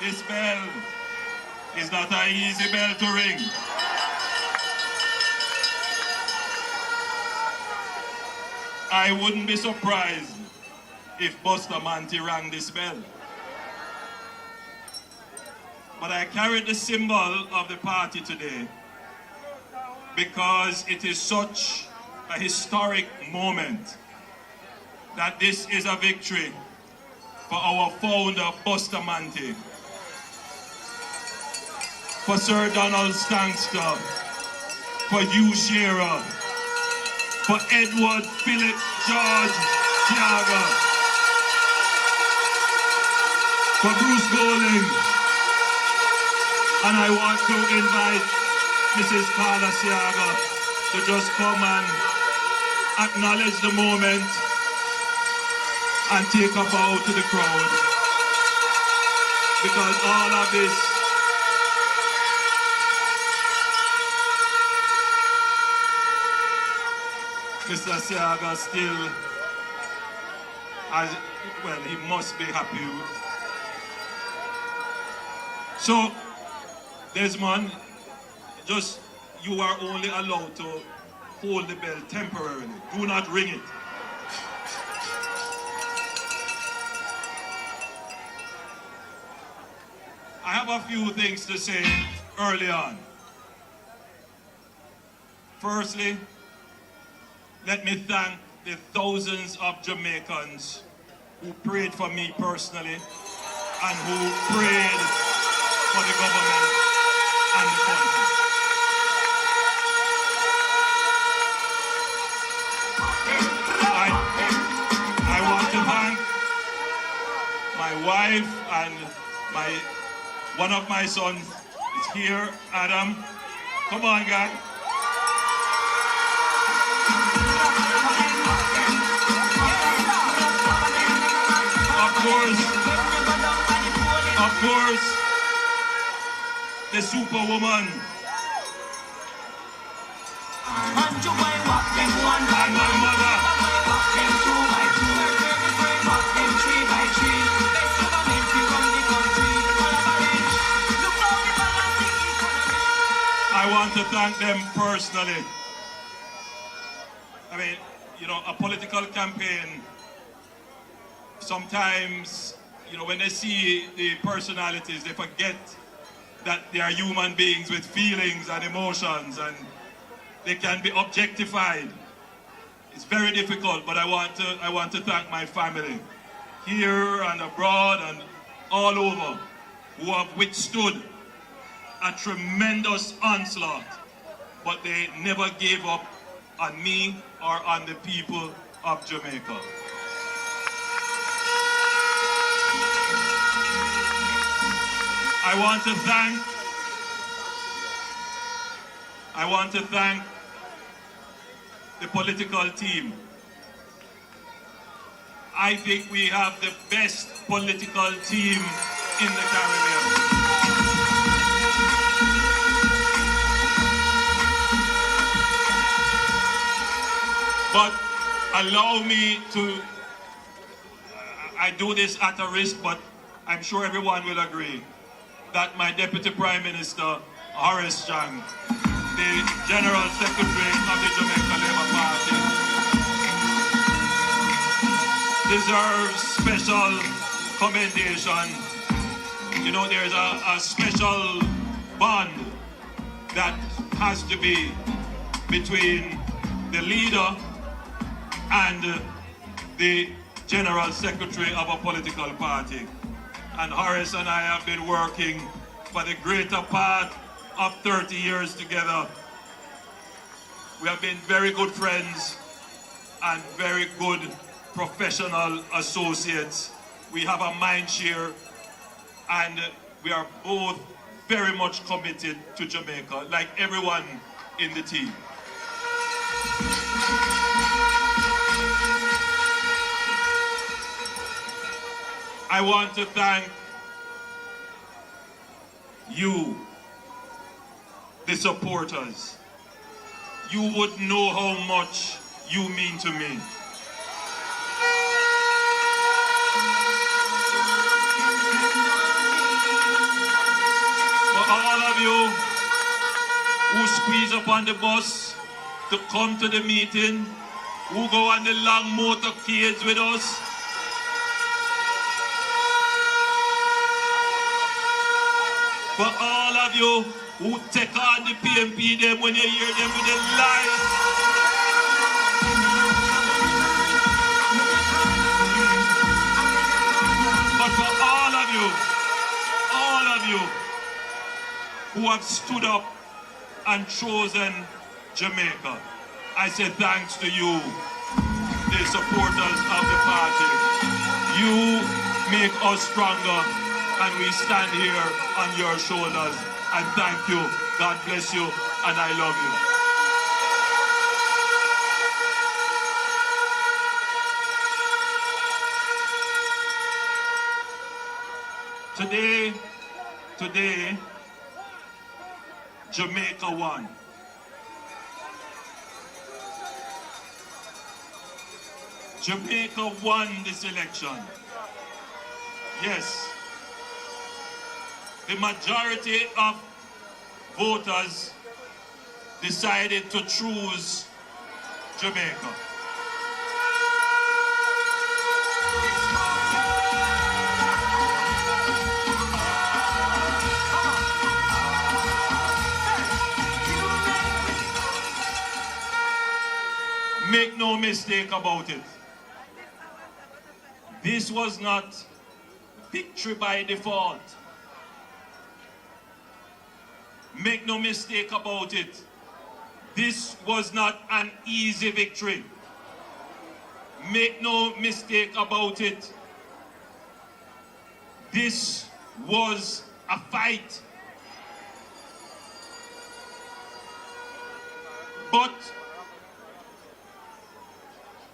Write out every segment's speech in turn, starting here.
This bell is not an easy bell to ring. I wouldn't be surprised if Bustamante rang this bell. But I carried the symbol of the party today because it is such a historic moment that this is a victory for our founder, Bustamante, for Sir Donald Stanster, for Hugh Shearer, for Edward Philip George Tiaga, for Bruce Golding, and I want to invite Mrs. Carla Siaga to just come and acknowledge the moment and take a bow to the crowd, because all of this Mr. Siaga still, well, he must be happy. So, Desmond, just, you are only allowed to hold the bell temporarily. Do not ring it. I have a few things to say early on. Firstly, let me thank the thousands of Jamaicans who prayed for me personally and who prayed for the government and the country. I want to thank my wife and one of my sons is here, Adam. Come on, guy. Of course, the superwoman. And my mother. I want to thank them personally. I mean, you know, a political campaign, sometimes, you know, when they see the personalities, they forget that they are human beings with feelings and emotions, and they can be objectified. It's very difficult, but I want to thank my family here and abroad and all over who have withstood a tremendous onslaught, but they never gave up on me or on the people of Jamaica. I want to thank the political team. I think we have the best political team in the Caribbean. But allow me to, I do this at a risk, but I'm sure everyone will agree that my Deputy Prime Minister, Horace Chang, the General Secretary of the Jamaica Labour Party, deserves special commendation. You know, there's a special bond that has to be between the leader and the General Secretary of a political party. And Horace and I have been working for the greater part of 30 years together. We have been very good friends and very good professional associates. We have a mind share, and we are both very much committed to Jamaica, like everyone in the team. I want to thank you, the supporters. You would know how much you mean to me. you who squeeze up on the bus to come to the meeting, who go on the long motorcades with us. For all of you who take on the PMP them when you hear them with the lies. But for all of you who have stood up and chosen Jamaica, I say thanks to you, the supporters of the party. You make us stronger, and we stand here on your shoulders. And thank you. God bless you, and I love you. Today, Jamaica won. Jamaica won this election. Yes. The majority of voters decided to choose Jamaica. Make no mistake about it. This was not victory by default. Make no mistake about it. This was not an easy victory. Make no mistake about it. This was a fight. But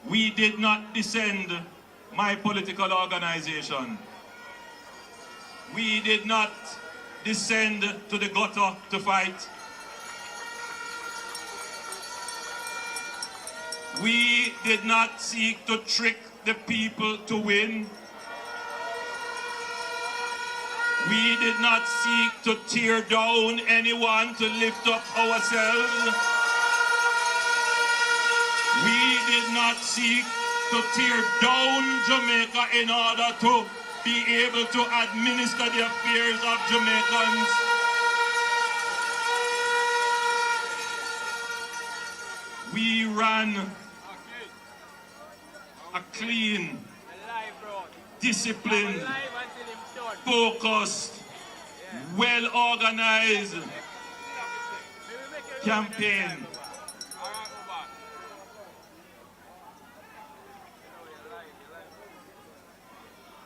we did not descend my political organization. We did not descend to the gutter to fight. We did not seek to trick the people to win. We did not seek to tear down anyone to lift up ourselves. We did not seek to tear down Jamaica in order to be able to administer the affairs of Jamaicans. We ran a clean, disciplined, focused, well-organized campaign.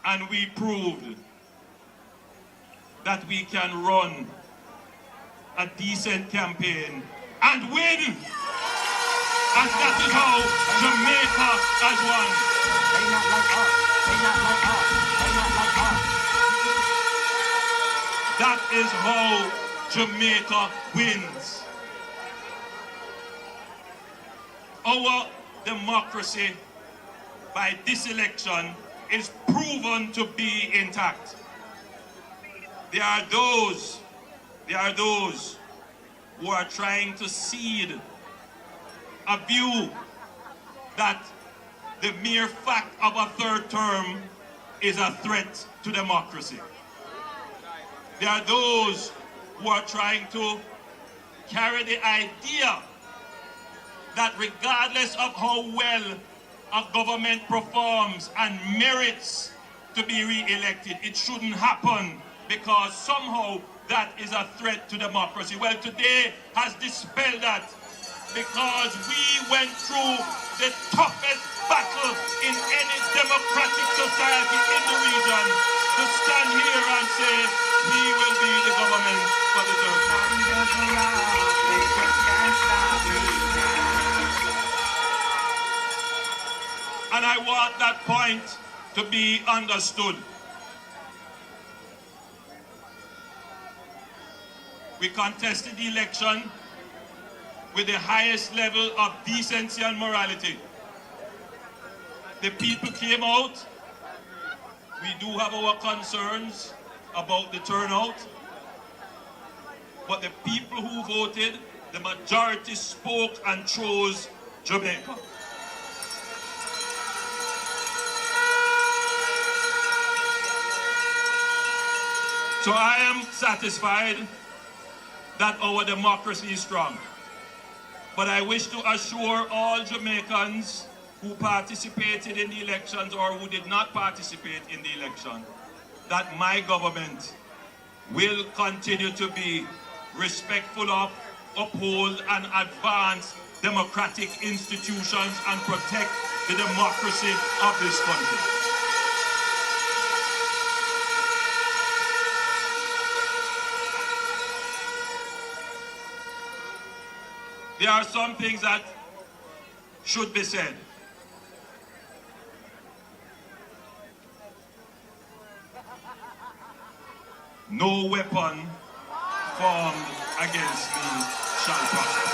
And we proved that we can run a decent campaign and win. And that is how Jamaica has won. They not like us. They not like us. They not like us. That is how Jamaica wins. Our democracy by this election is proven to be intact. There are those who are trying to seed a view that the mere fact of a third term is a threat to democracy. There are those who are trying to carry the idea that regardless of how well a government performs and merits to be re-elected, it shouldn't happen because somehow that is a threat to democracy. Well, today has dispelled that because we went through the toughest battle in any democratic society in the region to stand here and say we will be the government for the third time. And I want that point to be understood. We contested the election with the highest level of decency and morality. The people came out. We do have our concerns about the turnout. but the people who voted, the majority spoke and chose Jamaica. So I am satisfied that our democracy is strong. But I wish to assure all Jamaicans who participated in the elections or who did not participate in the election that my government will continue to be respectful of, uphold and advance democratic institutions and protect the democracy of this country. There are some things that should be said. No weapon formed against me shall prosper.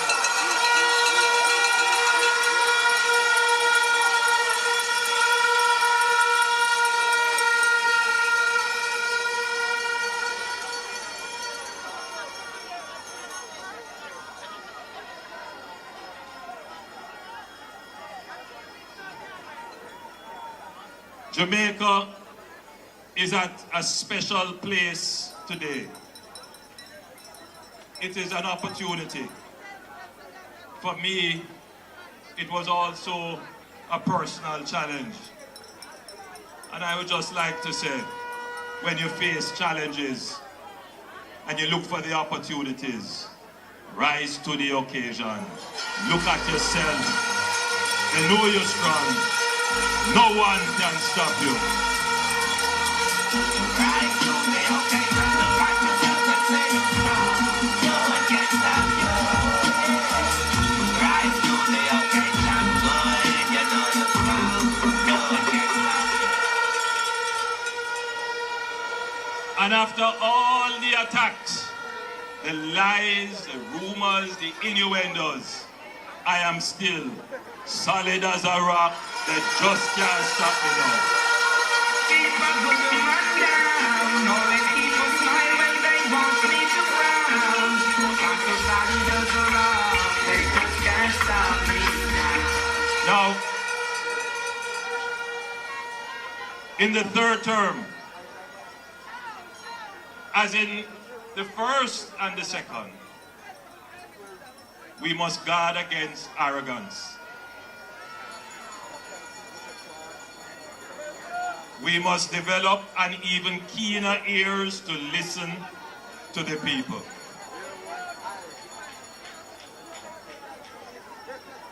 Jamaica is at a special place today. It is an opportunity. For me, it was also a personal challenge. And I would just like to say, when you face challenges and you look for the opportunities, rise to the occasion. Look at yourself. You know you're strong. No one can stop you. Rise to the occasion. Look at yourself and say you're strong. No one can stop you. Rise to the occasion. Boy, you know you're strong. No one can stop you. And after all the attacks, the lies, the rumors, the innuendos, I am still solid as a rock. They just can't stop me now. People put the man down, always keep a smile when they want me to frown. I'm so solid as a rock, they just can't stop me now. Now, in the third term, as in the first and the second, we must guard against arrogance. We must develop an even keener ears to listen to the people.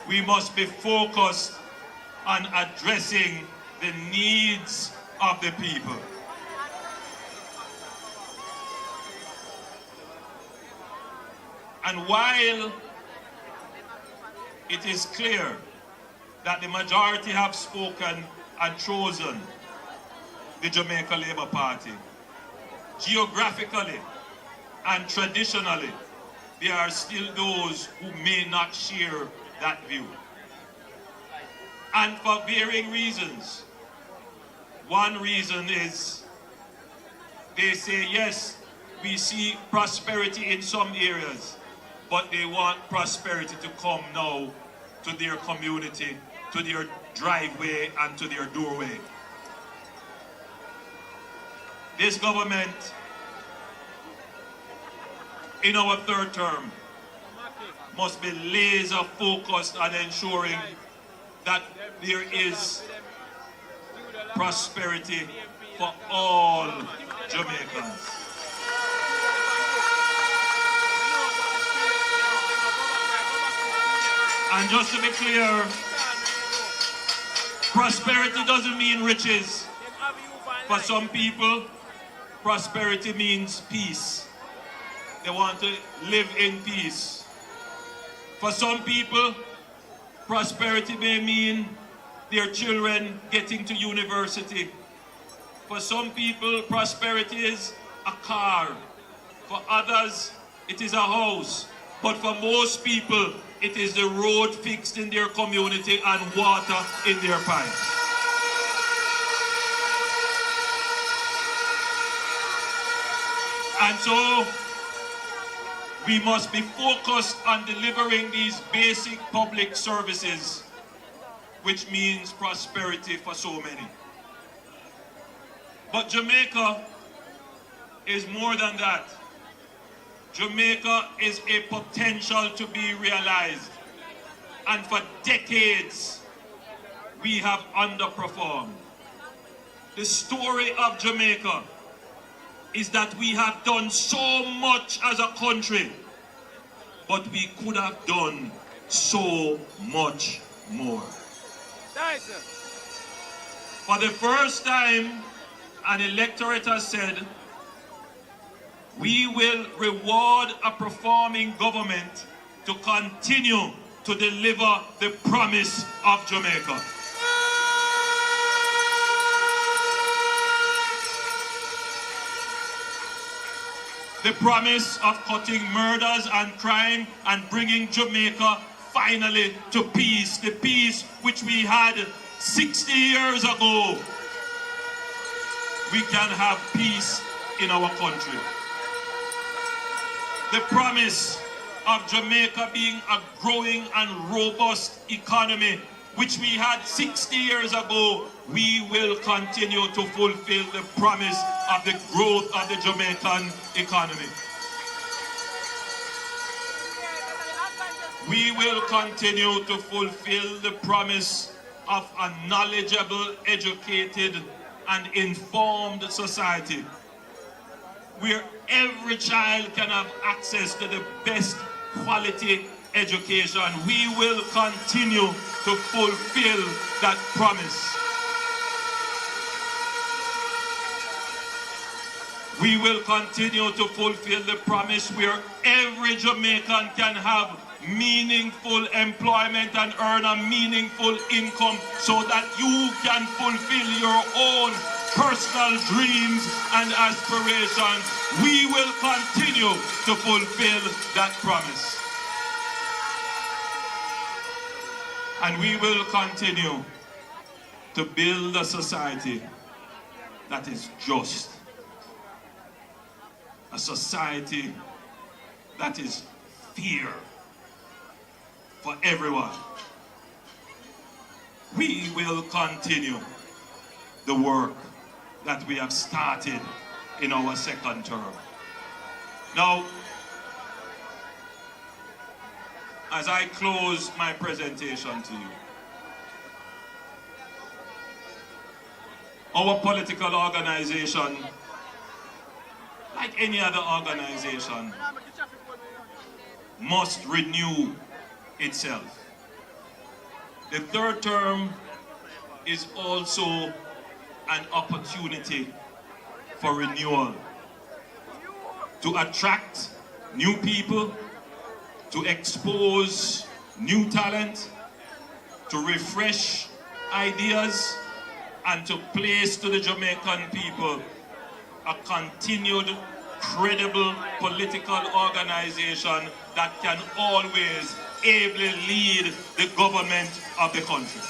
We must be focused on addressing the needs of the people. And while it is clear that the majority have spoken and chosen the Jamaica Labour Party, geographically and traditionally, there are still those who may not share that view. And for varying reasons. One reason is they say, yes, we see prosperity in some areas, but they want prosperity to come now to their community, to their driveway and to their doorway. This government, in our third term, must be laser focused on ensuring that there is prosperity for all Jamaicans. And just to be clear, prosperity doesn't mean riches. For some people, prosperity means peace. They want to live in peace. For some people, prosperity may mean their children getting to university. For some people, prosperity is a car. For others, it is a house. But for most people, it is the road fixed in their community and water in their pipes. And so, we must be focused on delivering these basic public services, which means prosperity for so many. But Jamaica is more than that. Jamaica is a potential to be realized. And for decades, we have underperformed. The story of Jamaica is that we have done so much as a country, but we could have done so much more. For the first time, an electorate has said, we will reward a performing government to continue to deliver the promise of Jamaica. The promise of cutting murders and crime and bringing Jamaica finally to peace. The peace which we had 60 years ago. We can have peace in our country. The promise of Jamaica being a growing and robust economy, which we had 60 years ago, we will continue to fulfill the promise of the growth of the Jamaican economy. We will continue to fulfill the promise of a knowledgeable, educated, and informed society, where every child can have access to the best quality education. We will continue to fulfill that promise. We will continue to fulfill the promise where every Jamaican can have meaningful employment and earn a meaningful income so that you can fulfill your own personal dreams and aspirations. We will continue to fulfill that promise. And we will continue to build a society that is just. A society that is fair for everyone. We will continue the work that we have started in our second term. Now, as I close my presentation to you, our political organization, like any other organization, must renew itself. The third term is also an opportunity for renewal, to attract new people, to expose new talent, to refresh ideas, and to place to the Jamaican people a continued, credible political organization that can always ably lead the government of the country.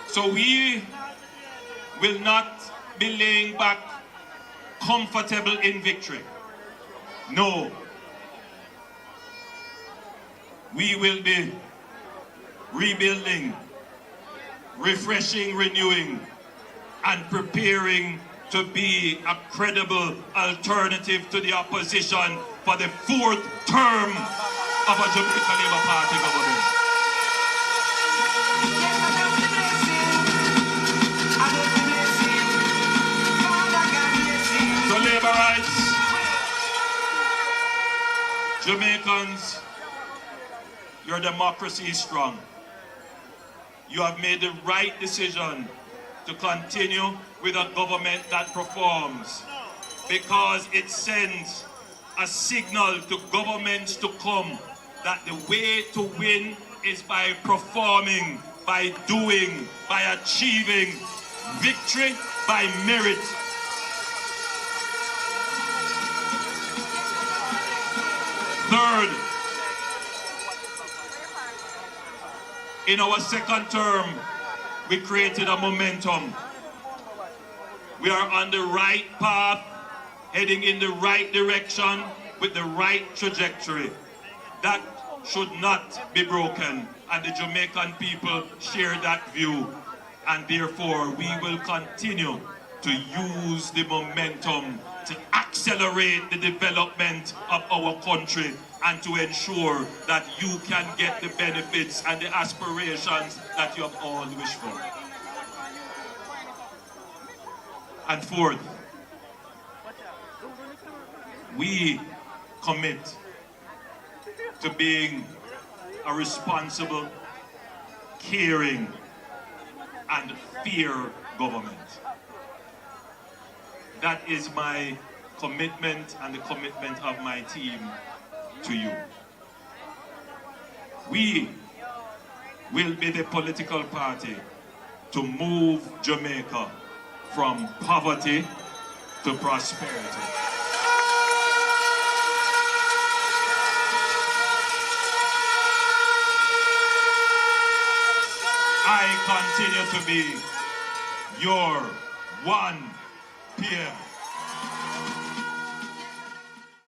So we will not be laying back comfortable in victory. No. We will be rebuilding, refreshing, renewing, and preparing to be a credible alternative to the opposition for the fourth term of a Jamaica Labour Party government. So Labour rights, Jamaicans, your democracy is strong. You have made the right decision to continue with a government that performs, because it sends a signal to governments to come that the way to win is by performing, by doing, by achieving victory by merit. Third, in our second term, we created a momentum. We are on the right path, heading in the right direction with the right trajectory. That should not be broken, and the Jamaican people share that view, and therefore we will continue to use the momentum to accelerate the development of our country and to ensure that you can get the benefits and the aspirations that you have all wished for. And fourth, we commit to being a responsible, caring, and fair government. That is my commitment and the commitment of my team to you. We will be the political party to move Jamaica from poverty to prosperity. I continue to be your 1 PM